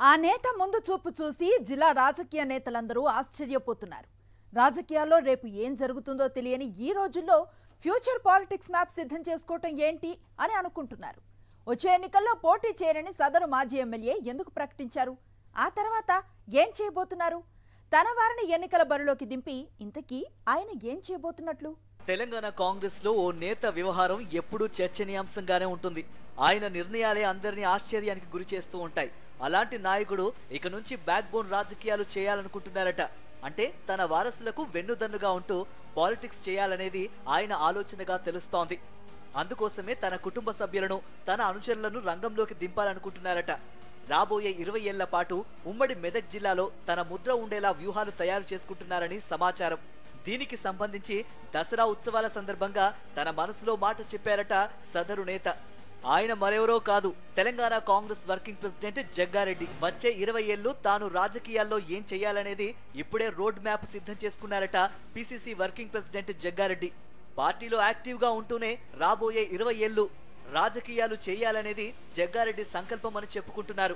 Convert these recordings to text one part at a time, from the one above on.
ఆ నేత ముందు చూపు చూసి జిల్లా రాజకీయ నేతలందరూ ఆశ్చర్యపోతున్నారు. రాజకీయాల్లో రేపు ఏం జరుగుతుందో తెలియని ఈ రోజుల్లో ఫ్యూచర్ పాలిటిక్స్ మ్యాప్ సిద్ధం చేసుకోవటం ఏంటి అని అనుకుంటున్నారు. వచ్చే ఎన్నికల్లో పోటీ చేయరని సదరు మాజీ ఎమ్మెల్యే ఎందుకు ప్రకటించారు? ఆ తర్వాత ఏం చేయబోతున్నారు? తన వారిని ఎన్నికల బరిలోకి దింపి ఇంతకీ ఆయన ఏం చేయబోతున్నట్లు? తెలంగాణ కాంగ్రెస్ లో ఓ నేత వ్యవహారం ఎప్పుడూ చర్చనీయాంశంగానే ఉంటుంది. ఆయన నిర్ణయాలే అందరినీ ఆశ్చర్యానికి గురి చేస్తూ ఉంటాయి. అలాంటి నాయకుడు ఇక నుంచి బ్యాక్ బోన్ రాజకీయాలు చేయాలనుకుంటున్నారట. అంటే తన వారసులకు వెన్నుదన్నుగా ఉంటూ పాలిటిక్స్ చేయాలనేది ఆయన ఆలోచనగా తెలుస్తోంది. అందుకోసమే తన కుటుంబ సభ్యులను, తన అనుచరులను రంగంలోకి దింపాలనుకుంటున్నారట. రాబోయే 20 ఏళ్ల పాటు ఉమ్మడి మెదక్ జిల్లాలో తన ముద్ర ఉండేలా వ్యూహాలు తయారు చేసుకుంటున్నారని సమాచారం. దీనికి సంబంధించి దసరా ఉత్సవాల సందర్భంగా తన మనసులో మాట చెప్పారట సదరు నేత. ఆయన మరెవరో కాదు, తెలంగాణ కాంగ్రెస్ వర్కింగ్ ప్రెసిడెంట్ జగ్గారెడ్డి. వచ్చే 20 ఏళ్లు తాను రాజకీయాల్లో ఏం చేయాలనేది ఇప్పుడే రోడ్ మ్యాప్ సిద్ధం చేసుకున్నారట పిసిసి వర్కింగ్ ప్రెసిడెంట్ జగ్గారెడ్డి. పార్టీలో యాక్టివ్ గా ఉంటూనే రాబోయే 20 ఏళ్లు రాజకీయాలు చేయాలనేది జగ్గారెడ్డి సంకల్పం అని చెప్పుకుంటున్నారు.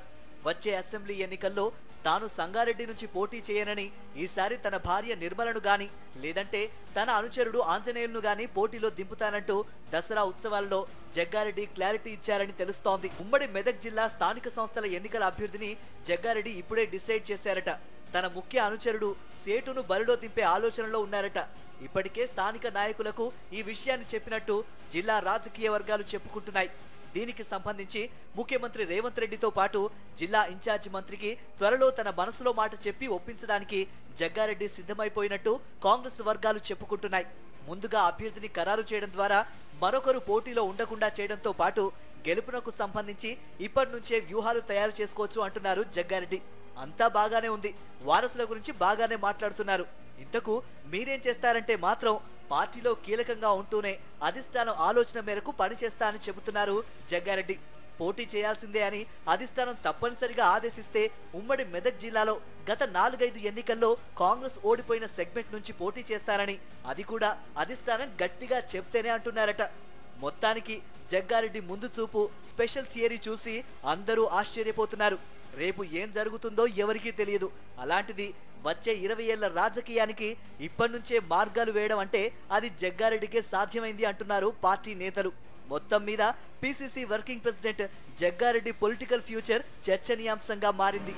వచ్చే అసెంబ్లీ ఎన్నికల్లో తాను సంగారెడ్డి నుంచి పోటీ చేయనని, ఈసారి తన భార్య నిర్మలను గాని లేదంటే తన అనుచరుడు ఆంజనేయులను గాని పోటీలో దింపుతానంటూ దసరా ఉత్సవాల్లో జగ్గారెడ్డి క్లారిటీ ఇచ్చారని తెలుస్తోంది. ఉమ్మడి మెదక్ జిల్లా స్థానిక సంస్థల ఎన్నికల అభ్యర్థిని జగ్గారెడ్డి ఇప్పుడే డిసైడ్ చేశారట. తన ముఖ్య అనుచరుడు సేటును బరిలో దింపే ఆలోచనలో ఉన్నారట. ఇప్పటికే స్థానిక నాయకులకు ఈ విషయాన్ని చెప్పినట్టు జిల్లా రాజకీయ వర్గాలు చెప్పుకుంటున్నాయి. దీనికి సంబంధించి ముఖ్యమంత్రి రేవంత్ రెడ్డితో పాటు జిల్లా ఇన్ఛార్జి మంత్రికి త్వరలో తన మనసులో మాట చెప్పి ఒప్పించడానికి జగ్గారెడ్డి సిద్ధమైపోయినట్టు కాంగ్రెస్ వర్గాలు చెప్పుకుంటున్నాయి. ముందుగా అభ్యర్థిని ఖరారు చేయడం ద్వారా మరొకరు పోటీలో ఉండకుండా చేయడంతో పాటు గెలుపునకు సంబంధించి ఇప్పటి నుంచే వ్యూహాలు తయారు చేసుకోవచ్చు అంటున్నారు జగ్గారెడ్డి. అంతా బాగానే ఉంది, వారసుల గురించి బాగానే మాట్లాడుతున్నారు. ఇంతకు మీరేం చేస్తారంటే మాత్రం పార్టీలో కీలకంగా ఉంటూనే అధిష్టానం ఆలోచన మేరకు పనిచేస్తా అని చెబుతున్నారు జగ్గారెడ్డి. పోటీ చేయాల్సిందే అని అధిష్టానం తప్పనిసరిగా ఆదేశిస్తే ఉమ్మడి మెదక్ జిల్లాలో గత 4-5 ఎన్నికల్లో కాంగ్రెస్ ఓడిపోయిన సెగ్మెంట్ నుంచి పోటీ చేస్తారని, అది కూడా అధిష్టానం గట్టిగా చెప్తేనే అంటున్నారట. మొత్తానికి జగ్గారెడ్డి ముందు చూపు, స్పెషల్ థియరీ చూసి అందరూ ఆశ్చర్యపోతున్నారు. రేపు ఏం జరుగుతుందో ఎవరికీ తెలియదు. అలాంటిది వచ్చే 20 ఏళ్ల రాజకీయానికి ఇప్పటి నుంచే మార్గాలు వేయడం అంటే అది జగ్గారెడ్డికే సాధ్యమైంది అంటున్నారు పార్టీ నేతలు. మొత్తం మీద PCC working president Jaggareddy political future చర్చనీయాంశంగా మారింది.